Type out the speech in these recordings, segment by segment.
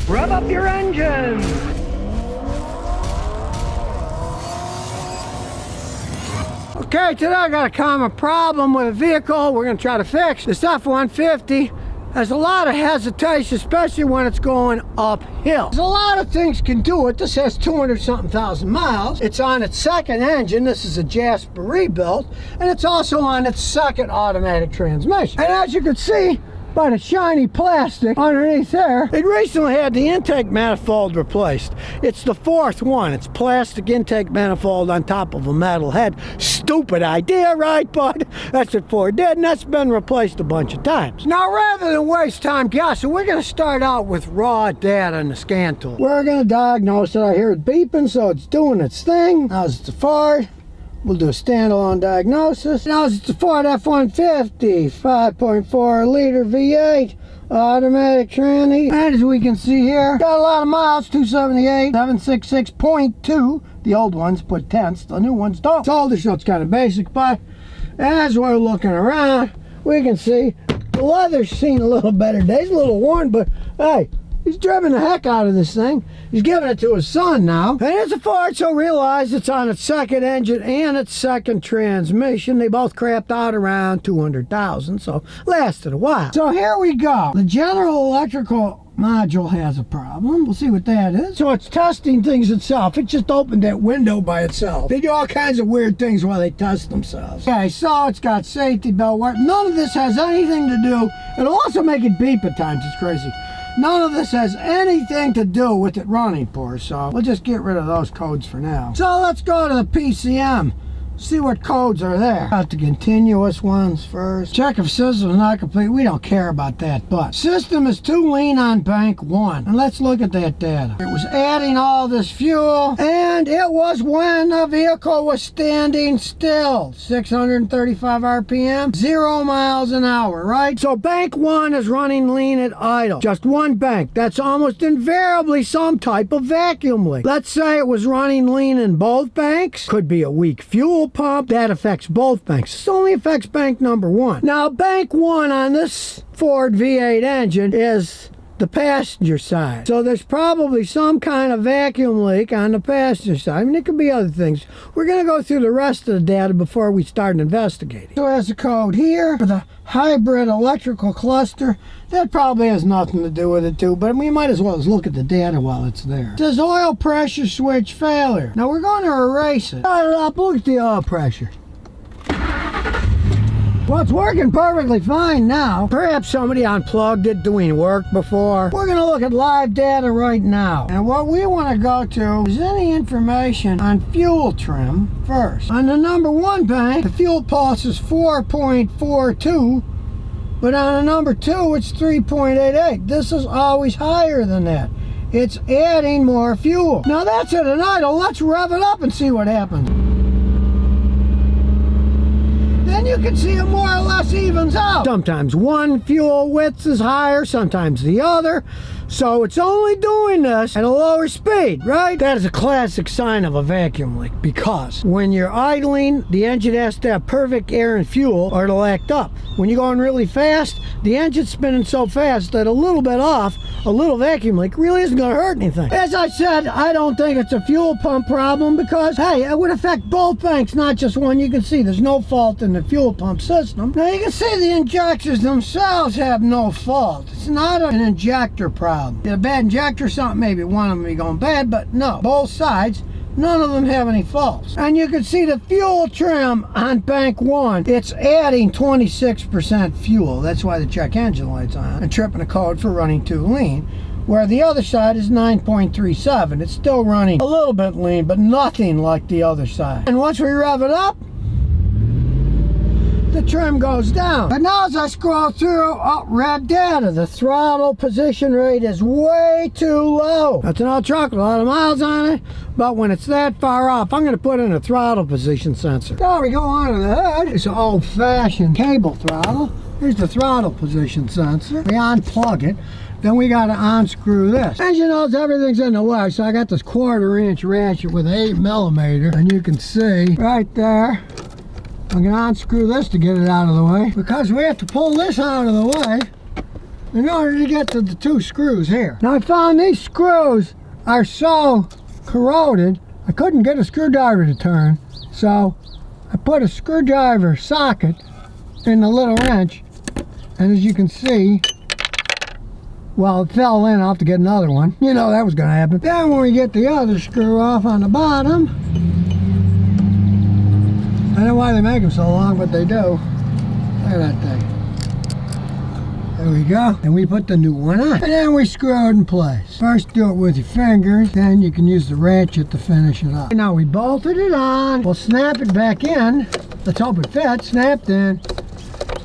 Rev up your engine. Okay, today I got a common problem with a vehicle we're going to try to fix. This F-150 has a lot of hesitation, especially when it's going uphill. There's a lot of things can do it. This has 200-something thousand miles. It's on its second engine. This is a Jasper rebuild, and it's also on its second automatic transmission. And as you can see by the shiny plastic underneath there, it recently had the intake manifold replaced. It's the fourth one. It's plastic intake manifold on top of a metal head. Stupid idea, right, bud? That's what Ford did, and that's been replaced a bunch of times. Now, rather than waste time guessing, we're going to start out with raw data in the scan tool. We're going to diagnose it. I hear it beeping, so it's doing its thing. Now, it's a Ford. We'll do a standalone diagnosis. Now it's a Ford F-150, 5.4 liter V8, automatic tranny. And as we can see here, got a lot of miles, 278, 766.2. The old ones put tenths, the new ones don't. It's older, so it's kind of basic, but as we're looking around, we can see the leather's seen a little better days, a little worn, but hey, he's driven the heck out of this thing. He's giving it to his son now. And it's a Ford, so realize it's on its second engine and its second transmission. They both crapped out around 200,000, so lasted a while. So here we go. The general electrical module has a problem. We'll see what that is. So it's testing things itself. It just opened that window by itself. They do all kinds of weird things while they test themselves. Okay, so it's got safety belt work. None of this has anything to do. It'll also make it beep at times. It's crazy. None of this has anything to do with it running poor, so we'll just get rid of those codes for now. So let's go to the PCM, see what codes are there. Got the continuous ones first. Check if system is not complete. We don't care about that, but system is too lean on bank 1. And let's look at that data. It was adding all this fuel, and it was when the vehicle was standing still. 635 RPM, 0 miles an hour, right? So bank 1 is running lean at idle. Just one bank. That's almost invariably some type of vacuum leak. Let's say it was running lean in both banks. Could be a weak fuel pump. That affects both banks. This only affects bank number 1. Now, bank 1 on this Ford V8 engine is the passenger side. So there's probably some kind of vacuum leak on the passenger side. I mean, it could be other things. We're going to go through the rest of the data before we start investigating. So it has a code here for the hybrid electrical cluster. That probably has nothing to do with it too, but we might as well look at the data while it's there. It says oil pressure switch failure. Now we're going to erase it. Start it up, look at the oil pressure. Well, it's working perfectly fine now. Perhaps somebody unplugged it doing work before. We're going to look at live data right now. And what we want to go to is any information on fuel trim first. On the number 1 bank, the fuel pulse is 4.42, but on the number 2, it's 3.88. This is always higher than that. It's adding more fuel. Now that's at an idle. Let's rev it up and see what happens. Then you can see it more or less evens out. Sometimes one fuel width is higher, sometimes the other. So it's only doing this at a lower speed, right? That is a classic sign of a vacuum leak, because when you're idling, the engine has to have perfect air and fuel or it'll act up. When you're going really fast, the engine's spinning so fast that a little bit off, a little vacuum leak really isn't going to hurt anything. As I said, I don't think it's a fuel pump problem because, hey, it would affect both banks, not just one. You can see there's no fault in the fuel pump system. Now you can see the injectors themselves have no fault. It's not an injector problem. A bad injector, something, maybe one of them be going bad, but no, both sides, none of them have any faults. And you can see the fuel trim on bank 1, it's adding 26% fuel. That's why the check engine light's on and tripping a code for running too lean. Where the other side is 9.37. It's still running a little bit lean, but nothing like the other side. And once we rev it up, the trim goes down. But now as I scroll through, oh, red data, the throttle position rate is way too low. That's an old truck with a lot of miles on it, but when it's that far off, I'm going to put in a throttle position sensor. Now we go on to the hood. It's an old-fashioned cable throttle. Here's the throttle position sensor. We unplug it. Then we got to unscrew this. As you know, everything's in the way, so I got this 1/4-inch ratchet with 8mm, and you can see right there. I'm going to unscrew this to get it out of the way, because we have to pull this out of the way in order to get to the 2 screws here. Now I found these screws are so corroded, I couldn't get a screwdriver to turn, so I put a screwdriver socket in the little wrench, and as you can see, well, it fell in. I'll have to get another one. You know that was going to happen. Then when we get the other screw off on the bottom, I don't know why they make them so long, but they do. Look at that thing. There we go. And we put the new one on. And then we screw it in place. First do it with your fingers, then you can use the ratchet to finish it up. Now we bolted it on. We'll snap it back in. Let's hope it fits. Snapped in.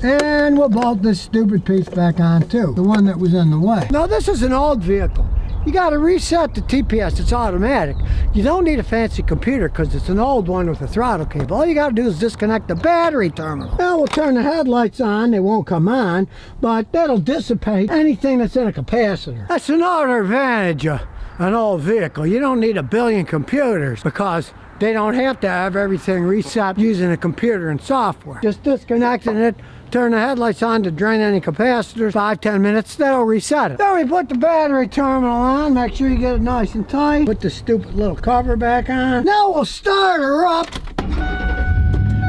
And we'll bolt this stupid piece back on too, the one that was in the way. Now this is an old vehicle. You got to reset the TPS, it's automatic. You don't need a fancy computer because it's an old one with a throttle cable. All you got to do is disconnect the battery terminal. Now we'll turn the headlights on, they won't come on, but that'll dissipate anything that's in a capacitor. That's another advantage of an old vehicle. You don't need a billion computers because they don't have to have everything reset using a computer and software. Just disconnecting it, turn the headlights on to drain any capacitors, 5-10 minutes, that'll reset it. Then we put the battery terminal on, make sure you get it nice and tight. Put the stupid little cover back on. Now we'll start her up.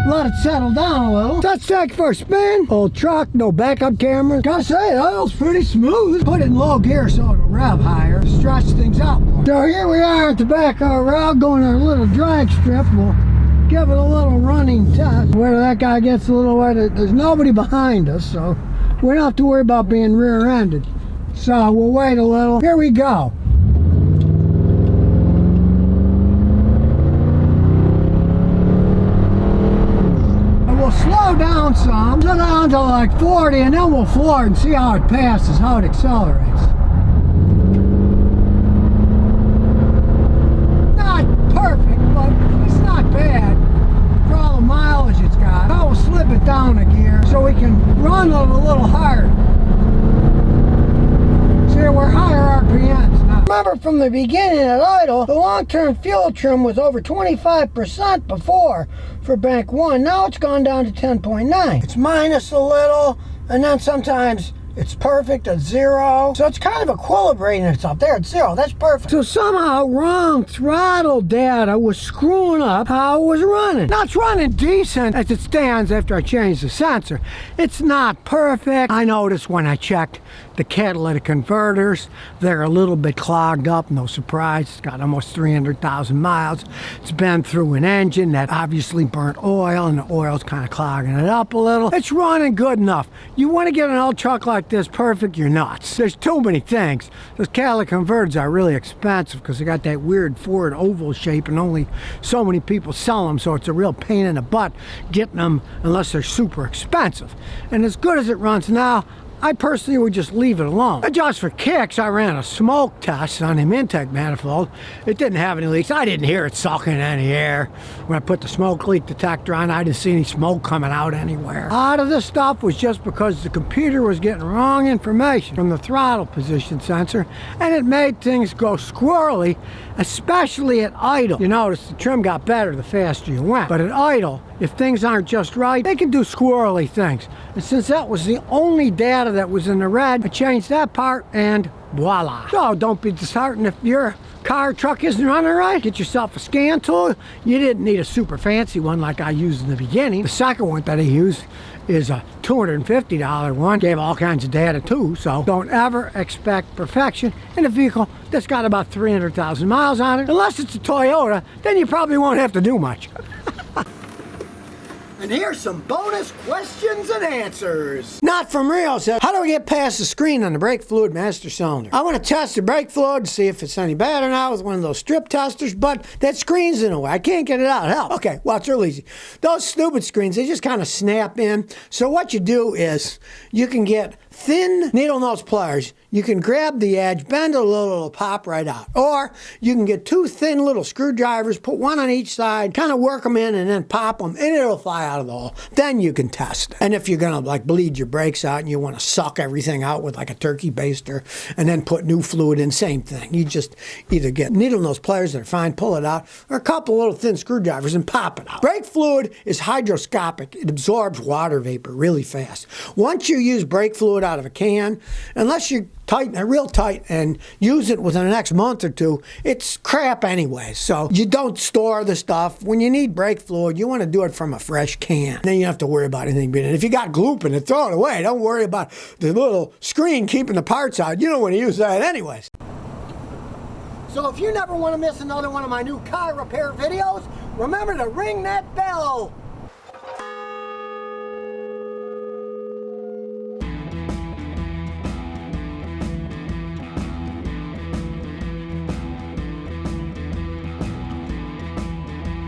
Let it settle down a little. Let's take for a spin. Old truck, no backup camera. Gotta say, the oil's pretty smooth. Put it in low gear so it'll rev higher, stretch things out more. So here we are at the back of our route, going our little drag strip. We'll give it a little running test. Whether that guy gets a little wet, there's nobody behind us, so we don't have to worry about being rear-ended. So we'll wait a little. Here we go. Slow down some, slow down to like 40, and then we'll floor it and see how it passes, how it accelerates. Not perfect, but it's not bad for all the mileage it's got. Now we'll slip it down a gear so we can run it a little harder. See, we're higher RPMs now. Remember from the beginning at idle, the long-term fuel trim was over 25% before for bank 1. Now it's gone down to 10.9. It's minus a little, and then sometimes it's perfect at 0. So it's kind of equilibrating itself. There, it's 0. That's perfect. So somehow wrong throttle data was screwing up how it was running. Now it's running decent as it stands after I changed the sensor. It's not perfect. I noticed when I checked the catalytic converters, they're a little bit clogged up. No surprise. It's got almost 300,000 miles. It's been through an engine that obviously burnt oil, and the oil's kind of clogging it up a little. It's running good enough. You want to get an old truck like this perfect, you're nuts. There's too many things. Those catalytic converters are really expensive because they got that weird Ford oval shape, and only so many people sell them, so it's a real pain in the butt getting them unless they're super expensive. And as good as it runs now, I personally would just leave it alone. Just for kicks, I ran a smoke test on the intake manifold. It didn't have any leaks. I didn't hear it sucking any air. When I put the smoke leak detector on, I didn't see any smoke coming out anywhere. A lot of this stuff was just because the computer was getting wrong information from the throttle position sensor, and it made things go squirrely, especially at idle. You notice the trim got better the faster you went, but at idle, if things aren't just right, they can do squirrely things. And since that was the only data that was in the red, I changed that part, and voila. So don't be disheartened if your car or truck isn't running right. Get yourself a scan tool. You didn't need a super fancy one like I used in the beginning. The second one that I used is a $250 one. Gave all kinds of data too, so don't ever expect perfection in a vehicle that's got about 300,000 miles on it. Unless it's a Toyota, then you probably won't have to do much. And here's some bonus questions and answers. Not from real says, how do we get past the screen on the brake fluid master cylinder? I want to test the brake fluid to see if it's any bad or not with one of those strip testers, but that screen's in the way. I can't get it out. Hell, okay, well, it's real easy. Those stupid screens, they just kind of snap in. So what you do is you can get thin needle nose pliers. You can grab the edge, bend it a little, it'll pop right out. Or you can get 2 thin little screwdrivers, put one on each side, kind of work them in and then pop them, and it'll fly out of the hole. Then you can test it. And if you're gonna like bleed your brakes out and you want to suck everything out with like a turkey baster and then put new fluid in, same thing. You just either get needle nose pliers that are fine, pull it out, or a couple little thin screwdrivers and pop it out. Brake fluid is hydroscopic. It absorbs water vapor really fast. Once you use brake fluid fluid out of a can. Unless you tighten it real tight and use it within the next month or two, it's crap anyway. So you don't store the stuff. When you need brake fluid, you want to do it from a fresh can. Then you don't have to worry about anything being in it. If you got gloop in it, throw it away. Don't worry about the little screen keeping the parts out. You don't want to use that anyways. So if you never want to miss another one of my new car repair videos, remember to ring that bell.